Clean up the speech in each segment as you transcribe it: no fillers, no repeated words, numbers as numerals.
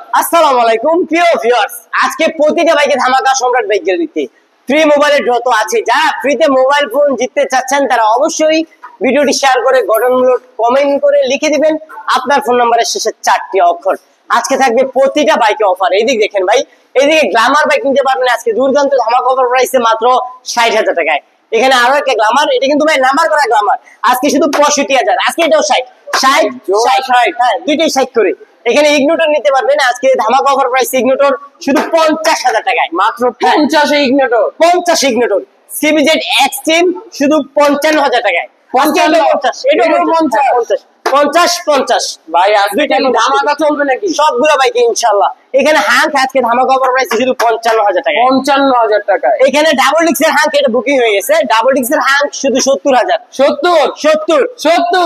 আসসালামু আলাইকুম প্রিয় ভিউয়ার্স, আজকে প্রতিটা বাইকে ধামাকা সম্রাট বাইক গ্যালারিতে ফ্রি মোবাইলের ড্র তো আছে। যারা ফ্রিতে মোবাইল ফোন জিততে চাচ্ছেন তারা অবশ্যই ভিডিওটি শেয়ার করে গঠনমূলক কমেন্ট করে লিখে দিবেন আপনার ফোন নাম্বারের শেষে 4টি অক্ষর। আজকে থাকবে প্রতিটা বাইকে অফার। এইদিকে দেখেন ভাই, এইদিকে গ্ল্যামার বাইক নিতে পারবেন আজকে দুর্দান্ত ধামাকা অফার প্রাইসে মাত্র 60,000 টাকায়। এখানে আরো একটা গ্ল্যামার, এটা কিন্তু ভাই নাম্বার করা গ্ল্যামার, আজকে শুধু 65,000। আজকে এটাও 60 হ্যাঁ দুইটাই 60 করে। এখানে ইগনোটর নিতে পারবেন আজকে ধামাকা অফার প্রাইস, ইগনোটর শুধু 50,000 টাকায়, মাত্র 50 ইগনোটর 50 ইগনোটর। সিবিজেড এক্সট্রিম শুধু 55,000 টাকায়। 50 ভাই আজকে ধামাকা চলবে নাকি সবগুলো বাইকে ইনশাআল্লাহ। এখানে হাঙ্ক আজকে ধামাকা অফার প্রাইস শুধু 55,000 টাকা। 55,000 টাকা। এখানে ডাবল ডিক্সের হাঙ্ক, এটা বুকিং হয়ে গেছে। ডাবল ডিক্সের হাঙ্ক শুধু 70,000। 70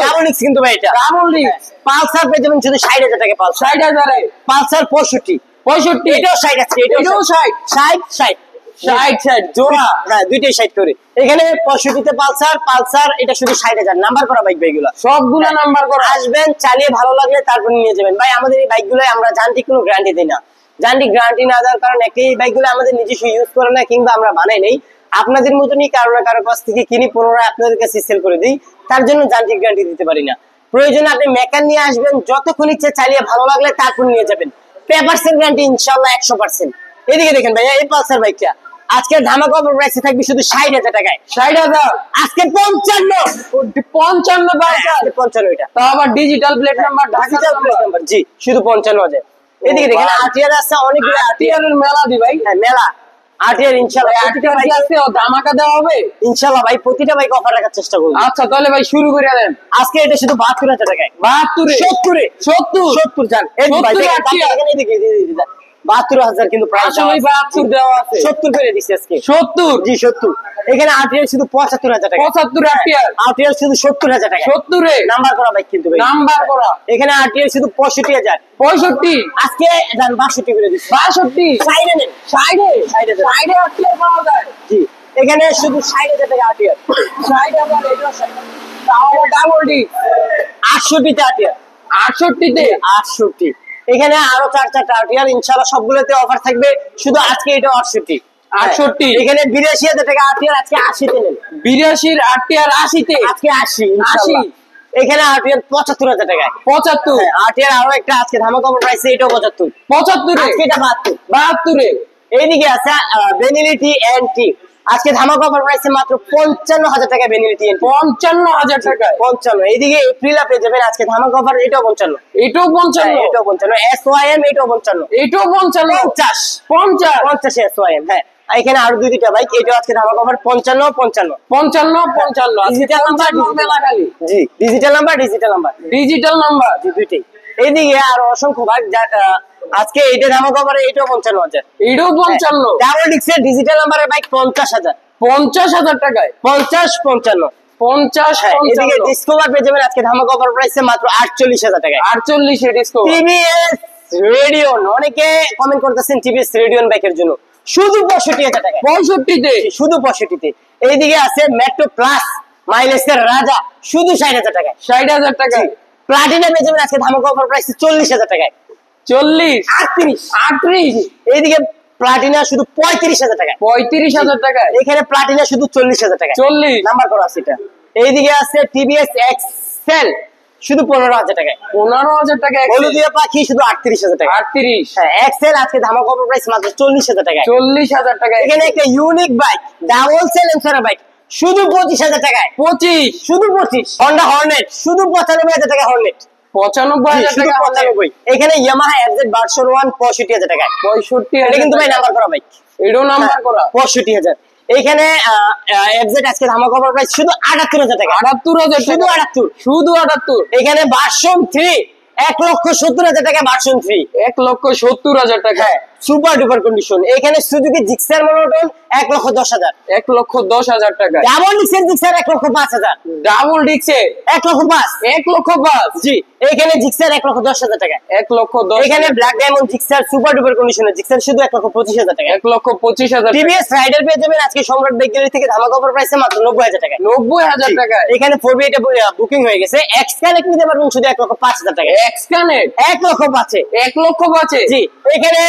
ডাবল ডিক্স কিন্তু ভাই, এটা ডাবল ডিক্স। পালসার পেয়ে যাবেন শুধু 60,000 টাকা। 60,000 এ পালসার 65 এটাও 60 আছে, এটাও 60 জোড়া। হ্যাঁ দুইটাই 60 করে। এখানে 65 তে পালসার এটা শুধু 60,000 নাম্বার করা বাইক। বাইকগুলো সবগুলো নাম্বার করা। আসবেন, চালিয়ে ভালো লাগলে তারপর নিয়ে যাবেন। ভাই আমাদের এই বাইকগুলো আমরা যান্ত্রিক কোনো গ্যারান্টি দিই না। যান্ত্রিক গ্যারান্টি না দেওয়ার কারণে এই বাইকগুলো আমাদের নিজস্ব ইউজ করে না, কিংবা আমরা বানাই নেই। আপনাদের মতনই কারো না কারো কাছ থেকে কিনি, পুনরায় আপনাদের কাছে সেল করে দিই। তার জন্য যান্ত্রিক গ্যারান্টি দিতে পারি না। প্রয়োজনে আপনি মেকার নিয়ে আসবেন, যতক্ষণ ইচ্ছে চালিয়ে ভালো লাগলে তারপর নিয়ে যাবেন। পেপারসের গ্যারান্টি ইনশাআল্লাহ 100%। এদিকে দেখেন ভাইয়া, এই পালসার বাইকটা আজকে ধামাকা অফার প্রাইসে থাকবে শুধু 60,000 টাকায়। 60,000 আজকে 55 55 এটা তো আবার digital plate number, digital plate number. জি শুধু 55,000। এদিকে দেখেন আরটিআর আছে, অনেকগুলো আরটিআর এর মেলা দি ভাই। হ্যাঁ মেলা আরটিআর ইনশাআল্লাহ প্রতিটা বাইক আছে ও ধামাকা দেওয়া হবে ইনশাআল্লাহ। ভাই প্রতিটা বাইক অফার রাখার চেষ্টা করব। আচ্ছা তাহলে ভাই শুরু করে দেন। আজকে এটা শুধু 72,000 টাকায়। 72 জান এই ভাই এখানে এদিকে 72,000 কিন্তু প্রাইস। আসলে 72 দেওয়া আছে, 70 করে দিছি আজকে। 70 জি 70। এখানে আরটিআর শুধু 75,000 টাকা। 75 আরটিআর শুধু 70,000 টাকা। 70 এ নাম্বার করা বাইক কিন্তু ভাই, নাম্বার করা। এখানে আরটিআর শুধু 65,000। 65 আজকে জান 62 করে দিছি। 62 সাইডে নেন, সাইডে সাইডে আরটিআর পাওয়া যায়। জি এখানে শুধু 60,000 টাকা আরটিআর। 60,000 এটা তাও ডাবল ডি। 68 তে আরটিআর। 68 তে 68। এখানে আরো 4টা আরটিআর ইনশাআল্লাহ সবগুলোতে অফার থাকবে। শুধু আজকে এটা 68। 68 এখানে 82,000 টাকা আরটিআর, আজকে 80 তে নেন। 82 এর আরটিআর 80 তে, আজকে 80 ইনশাআল্লাহ। এখানে আরটিআর 75,000 টাকায়। 75 আরটিআর আরো একটা আজকে ধামাকা প্রাইসে, এটাও 75। 75 এ আজকে এটা 72। 72 এ এইদিকে আছে বেনিলিটি এনটি, আজকে ধামাকা অফার প্রাইসে মাত্র 55,000 টাকা। বেনিলিটি এনটি 55,000 টাকায় 55। এইদিকে এপ্রিল পেয়ে যাবেন আজকে ধামাকা অফার, এটাও 55। এটাও 55, এটাও 55। এসওয়াইএম এটাও 55। এটাও 55 50 এসওয়াইএম। হ্যাঁ এখানে আরো দুইটা বাইক, এটাও আজকে ধামাকা অফার 55 ডিজিটাল নাম্বার মেলা খালি। জি ডিজিটাল নাম্বার জি দুইটাই। এইদিকে আরো অসংখ্য বাইক আজকে এটা ধামাকা অফারে, এটাও 55,000। এটাও 55 ডাবল ডিক্সের ডিজিটাল নাম্বারের বাইক 50,000। 50,000 টাকায় 50 এদিকে ডিসকভার পেয়ে যাবেন আজকে ধামাকা অফার প্রাইসে মাত্র 48,000 টাকায়। 48 এ ডিসকভার। টিভিএস রেডিয়ন, অনেকে কমেন্ট করতেছেন টিভিএস রেডিয়ন বাইকের জন্য, শুধু 65,000 টাকা। 65 তে শুধু 65 তে। এইদিকে আছে মেট্রো প্লাস মাইলেজের রাজা, শুধু 60,000 টাকা। 60,000 টাকায়। প্লাটিনা পেয়ে যাবেন আজকে ধামাকা অফার প্রাইসে 40,000 টাকায়। 40 38। এইদিকে প্লাটিনা শুধু 35,000 টাকা। 35,000 টাকায়। এখানে প্লাটিনা শুধু 40,000 টাকা। 40 নাম্বার করা আছে এটা। এইদিকে আছে টিভিএস এক্সেল শুধু 15,000 টাকায়। 15,000 টাকা। হলুদিয়া পাখি শুধু 38,000 টাকা। 38। হ্যাঁ এক্সেল আজকে ধামাকা অফার প্রাইস মাত্র 40,000 টাকা। 40,000 টাকা। এখানে একটা unique bike, double silencer bike, শুধু 25,000 টাকায়। 25 শুধু 25। হন্ডা হর্নেট শুধু 95,000 টাকা। হর্নেট 95,000 টাকা। 95। এখানে ইয়ামাহা এফজেড ভার্সন 1 65,000 টাকায়। 65 এটা কিন্তু ভাই নাম্বার করা বাইক, এটাও নাম্বার করা। 65,000। এখানে এফজেড আজকে ধামাকা অফার প্রাইস শুধু 78,000 টাকা। 78,000 শুধু 78। শুধু 78। এখানে ভার্সন 3 1,70,000 টাকা। ভার্সন 3 1,70,000 টাকা। Super duper condition. এখানে সুজুকি জিক্সার মনোটন 1,10,000, 1,10,000 টাকা। ডাবল ডিক্সের জিক্সার 1,05,000, ডাবল ডিক্সে 1,05,000, 1,05,000। জি। এখানে জিক্সার 1,10,000 টাকা। 1,10,000। এখানে black diamond Gixxer super duper কন্ডিশনের জিক্সার শুধু 1,25,000 টাকা। 1,25,000। টিভিএস রাইডার পেয়ে যাবেন আজকে সম্রাট বাইক গ্যালারি থেকে ধামাকা অফার প্রাইসে মাত্র 90,000 টাকা। 90,000 টাকা। এখানে 4B এটা বুকিং হয়ে গেছে। এক্স কানেক্ট নিতে পারবেন শুধু 1,05,000 টাকা। X connect 1,05,000, 1,05,000। জি। এখানে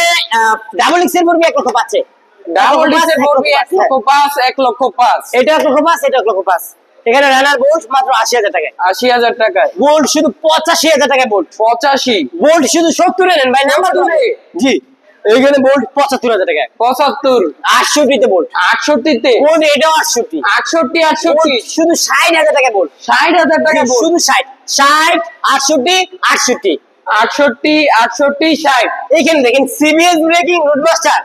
ডাবল ডিক্সের 4B 1,05,000, ডাবল ডিক্সে পড়বে 1,05,000, 1,05,000। এটা 1,05,000, এটা 1,05,000। এখানে রানার বোল্ট মাত্র 80,000 টাকায়। 80,000 টাকায়। বোল্ট শুধু 85,000 টাকায় বোল্ট। 85। বোল্ট শুধু 70 নেন ভাই, নাম্বার 70 জি। এখানে বোল্ট 75,000 টাকায়। 75। 68 তে বোল্ট। 68 তে। বোল্ট এটাও 68। 68, 68। বোল্ট শুধু 60,000 টাকায় বোল্ট। 60,000 টাকা। শুধু 60, 68, 68। 68, 68, 60। এখানে দেখেন সিবিএস ব্রেকিং রোডমাস্টার,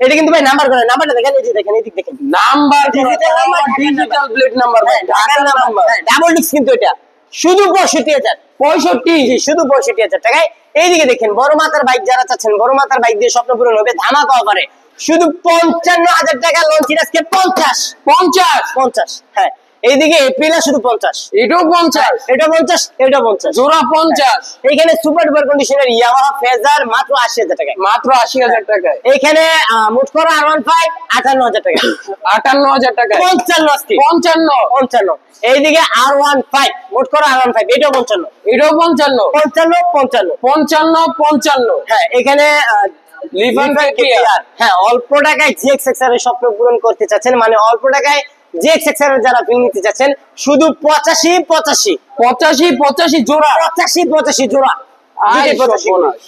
এটা কিন্তু ভাই নাম্বার করে, নাম্বারটা দেখেন, এই যে দেখেন, এই দিক দেখেন, number digital number, digital plate number. ঢাকার নাম্বার, ডাবল ডিস্ক কিন্তু এটা শুধু 65,000। 65। জি, শুধু 65,000 টাকায়। এইদিকে দেখেন বড় মাথার বাইক যারা চাচ্ছেন, বড় মাথার বাইক দিয়ে স্বপ্ন পূরণ হবে ধামাকা অফারে শুধু 55,000 টাকা লঞ্চিং আজকে 50। 50। হ্যাঁ, এইদিকে এপ্রিল শুধু 50, এটাও 50। এটা 50, এটা 50 জোড়া 50। এইখানে সুপার ডুপার কন্ডিশনের ইয়ামাহা ফেজার মাত্র 80,000 টাকায়। মাত্র 80,000 টাকায়। এখানে মোট করা R15 58,000 টাকা। 58,000 টাকায়। 55 আজকে 55। 55। এইদিকে R15 মোট করা R15, এটাও 55, এটাও 55। 55, 55। 55, 55। হ্যাঁ, এখানে লিভান KTR, হ্যাঁ, অল্প টাকায় GX-XR এর স্বপ্ন পূরণ করতে চাচ্ছেন, মানে অল্প টাকায় GX-XR এর যারা ফিল নিতে চাচ্ছেন শুধু 85, 85, 85, 85 জোড়া। 85, 85 জোড়া। আয় দুইটাই 85 করে। সর্বনাশ।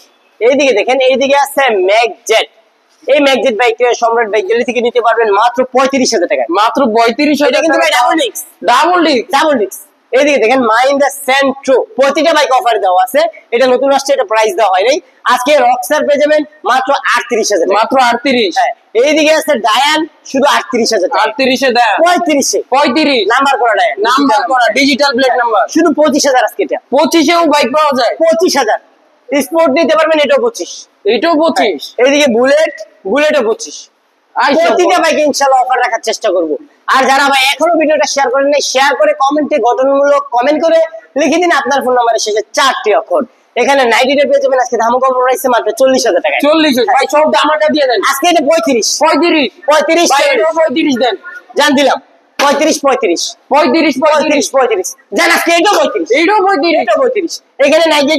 এইদিকে দেখেন, এইদিকে আছে ম্যাকজেট। এই ম্যাকজেট বাইকটা সম্রাট বাইক গ্যালারি থেকে নিতে পারবেন মাত্র 35,000 টাকায়। মাত্র 35,000 এটা কিন্তু ভাই double disc, double disc. Double disc. এইদিকে দেখেন মাহিন্দ্রা সেন্ট্রো, প্রতিটা বাইক অফার দেওয়া আছে, এটা নতুন আসছে, এটা প্রাইস দেওয়া হয় নাই। আজকে রক্সার পেয়ে যাবেন মাত্র 38,000 টাকা। মাত্র 38। হ্যাঁ, এইদিকে আছে ডায়ান শুধু 38,000 টাকা। 38 দেয়। 35 35 নাম্বার করা ডায়ান, নাম্বার করা ডিজিটাল প্লেট নাম্বার। শুধু 25,000 আজকে এটা। 25 এও বাইক পাওয়া যায়। 25,000 স্পোর্ট নিতে পারবেন, এটাও 25। এটাও 25। এইদিকে বুলেটও 25। প্রতিটা বাইকে ইনশাআল্লাহ অফার রাখার চেষ্টা করব। আর যারা ভাই এখনো ভিডিওটা শেয়ার করেন নাই, শেয়ার করে কমেন্টে গঠনমূলক কমেন্ট করে লিখে দিন আপনার ফোন নাম্বারের শেষে 4টি অক্ষর। এখানে 90 পেয়ে যাবেন আজকে ধামাকা অফার প্রাইসে মাত্র 40,000 টাকা। 40 ভাই, সব দামটা দিয়ে দেন। আজকে এটা 35, 35 35 ভাই, এটাও 35 দেন। জান দিলাম 35, 35, 35 35 জান আজকে এটাও 35, এইটাও 35 এটাও 35। এখানে 90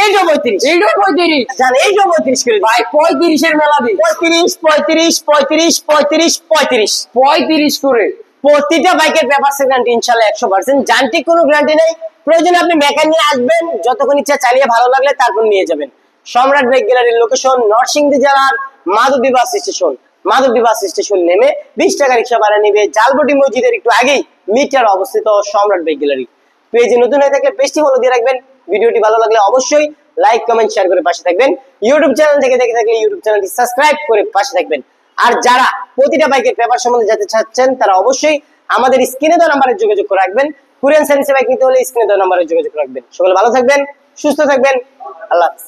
এটাও 35, এইটাও 35 জান এইটাও 35 করে ভাই। 35 এর মেলা দিই। 35, 35, 35, 35, 35। 35 করে। প্রতিটা বাইকের পেপারস গ্যারান্টি ইনশাআল্লাহ 100%। যান্ত্রিক কোনো গ্যারান্টি নেই, প্রয়োজনে আপনি মেকানিক আসবেন, যতক্ষণ ইচ্ছা চালিয়ে ভালো লাগলে তারপর নিয়ে যাবেন। সম্রাট বাইক গ্যালারির লোকেশন নরসিংদী জেলার Madhabdi bus station. Madhabdi bus station নেমে 20 টাকা রিক্সা ভাড়া নিবে জালবটি মসজিদের একটু আগেই মিটার অবস্থিত সম্রাট বাইক গ্যালারি। পেজে নতুন হয়ে থাকলে পেজটি ফলো দিয়ে রাখবেন। ভিডিওটি ভালো লাগলে অবশ্যই লাইক কমেন্ট শেয়ার করে পাশে থাকবেন। ইউটিউব চ্যানেল থেকে দেখে থাকলে ইউটিউব চ্যানেলটি সাবস্ক্রাইব করে পাশে থাকবেন। আর যারা প্রতিটা বাইকের পেপার সম্বন্ধে জানতে চাচ্ছেন তারা অবশ্যই আমাদের স্ক্রিনে দেওয়া নাম্বারে যোগাযোগ করে রাখবেন। কুরিয়ান সার্ভিসে বাইক নিতে হলে স্ক্রিনে দেওয়া নাম্বারে যোগাযোগ রাখবেন। সকলে ভালো থাকবেন, সুস্থ থাকবেন, আল্লাহ হাফেজ।